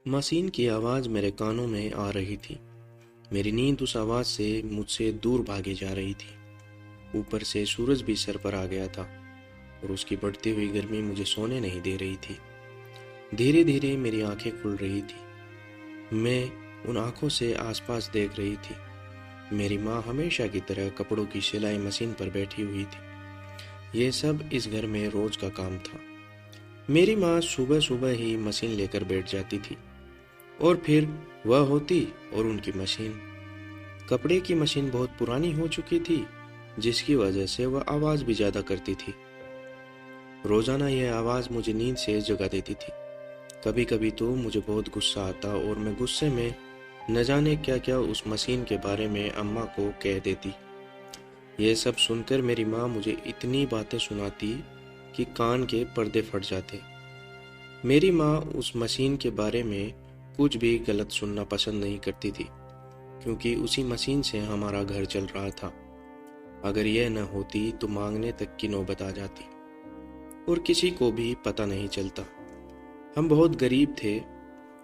Machine की आवाज़ मेरे कानों में आ रही थी। मेरी नींद उस आवाज़ से मुझसे दूर भागी जा रही थी। ऊपर से सूरज भी सर पर आ गया था और उसकी बढ़ती हुई गर्मी मुझे सोने नहीं दे रही थी। धीरे धीरे मेरी आंखें खुल रही थी। मैं उन आंखों से आसपास देख रही थी। मेरी माँ हमेशा की तरह कपड़ों की सिलाई मशीन पर बैठी हुई थी। ये सब इस घर में रोज का काम था। मेरी माँ सुबह सुबह ही मशीन लेकर बैठ जाती थी और फिर वह होती और उनकी मशीन। कपड़े की मशीन बहुत पुरानी हो चुकी थी, जिसकी वजह से वह आवाज़ भी ज़्यादा करती थी। रोज़ाना यह आवाज़ मुझे नींद से जगा देती थी। कभी कभी तो मुझे बहुत गुस्सा आता और मैं गुस्से में न जाने क्या क्या उस मशीन के बारे में अम्मा को कह देती। यह सब सुनकर मेरी माँ मुझे इतनी बातें सुनाती कि कान के पर्दे फट जाते। मेरी माँ उस मशीन के बारे में कुछ भी गलत सुनना पसंद नहीं करती थी, क्योंकि उसी मशीन से हमारा घर चल रहा था। अगर यह न होती तो मांगने तक की नौबत आ जाती और किसी को भी पता नहीं चलता। हम बहुत गरीब थे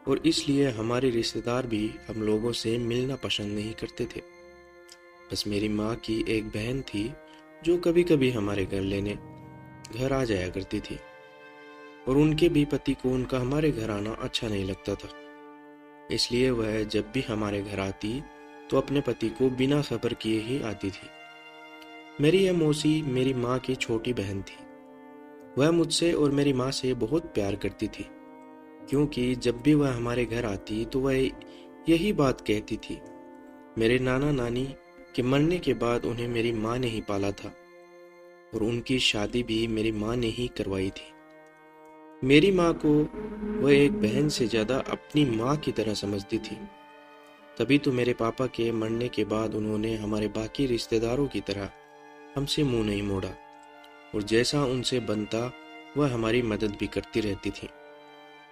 और इसलिए हमारे रिश्तेदार भी हम लोगों से मिलना पसंद नहीं करते थे। बस मेरी माँ की एक बहन थी जो कभी कभी हमारे घर लेने घर आ जाया करती थी, और उनके भी पति को उनका हमारे घर आना अच्छा नहीं लगता था। इसलिए वह जब भी हमारे घर आती तो अपने पति को बिना खबर किए ही आती थी। मेरी यह मौसी मेरी माँ की छोटी बहन थी। वह मुझसे और मेरी माँ से बहुत प्यार करती थी, क्योंकि जब भी वह हमारे घर आती तो वह यही बात कहती थी। मेरे नाना नानी के मरने के बाद उन्हें मेरी माँ ने ही पाला था और उनकी शादी भी मेरी माँ ने ही करवाई थी। मेरी माँ को वह एक बहन से ज़्यादा अपनी माँ की तरह समझती थी। तभी तो मेरे पापा के मरने के बाद उन्होंने हमारे बाकी रिश्तेदारों की तरह हमसे मुंह नहीं मोड़ा और जैसा उनसे बनता वह हमारी मदद भी करती रहती थी।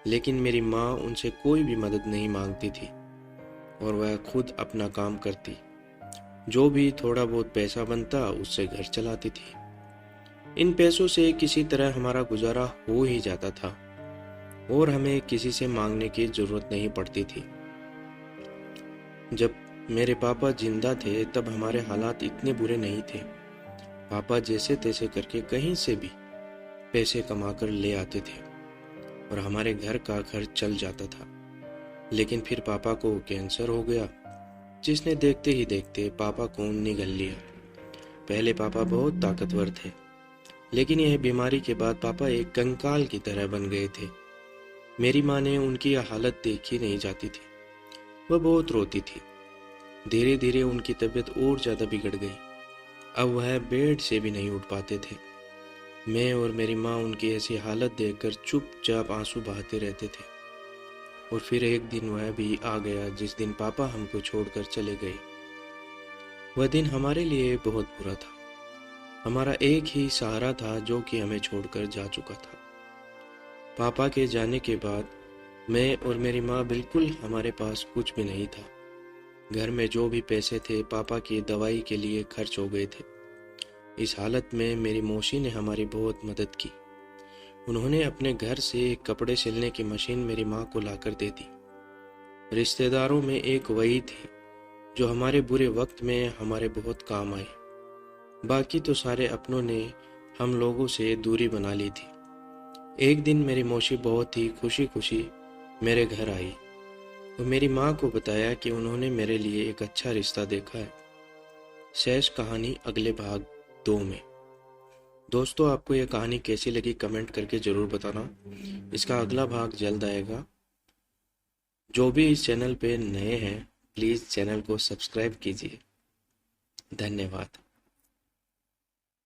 लेकिन मेरी माँ उनसे कोई भी मदद नहीं मांगती थी और वह खुद अपना काम करती। जो भी थोड़ा बहुत पैसा बनता उससे घर चलाती थी। इन पैसों से किसी तरह हमारा गुजारा हो ही जाता था और हमें किसी से मांगने की जरूरत नहीं पड़ती थी। जब मेरे पापा जिंदा थे तब हमारे हालात इतने बुरे नहीं थे। पापा जैसे तैसे करके कहीं से भी पैसे कमाकर ले आते थे और हमारे घर का खर्च चल जाता था। लेकिन फिर पापा को कैंसर हो गया, जिसने देखते ही देखते पापा को निगल लिया। पहले पापा बहुत ताकतवर थे, लेकिन यह बीमारी के बाद पापा एक कंकाल की तरह बन गए थे। मेरी माँ ने उनकी यह हालत देखी नहीं जाती थी। वह बहुत रोती थी। धीरे धीरे उनकी तबीयत और ज़्यादा बिगड़ गई। अब वह बेड से भी नहीं उठ पाते थे। मैं और मेरी माँ उनकी ऐसी हालत देखकर चुपचाप आंसू बहाते रहते थे। और फिर एक दिन वह भी आ गया जिस दिन पापा हमको छोड़कर चले गए। वह दिन हमारे लिए बहुत बुरा था। हमारा एक ही सहारा था जो कि हमें छोड़कर जा चुका था। पापा के जाने के बाद मैं और मेरी माँ बिल्कुल हमारे पास कुछ भी नहीं था। घर में जो भी पैसे थे पापा की दवाई के लिए खर्च हो गए थे। इस हालत में मेरी मौसी ने हमारी बहुत मदद की। उन्होंने अपने घर से एक कपड़े सिलने की मशीन मेरी माँ को लाकर दे दी। रिश्तेदारों में एक वही थे जो हमारे बुरे वक्त में हमारे बहुत काम आए। बाकी तो सारे अपनों ने हम लोगों से दूरी बना ली थी। एक दिन मेरी मौसी बहुत ही खुशी खुशी मेरे घर आई और मेरी माँ को बताया कि उन्होंने मेरे लिए एक अच्छा रिश्ता देखा है। शेष कहानी अगले भाग 2 में। दोस्तों, आपको यह कहानी कैसी लगी कमेंट करके ज़रूर बताना। इसका अगला भाग जल्द आएगा। जो भी इस चैनल पे नए हैं प्लीज़ चैनल को सब्सक्राइब कीजिए। धन्यवाद।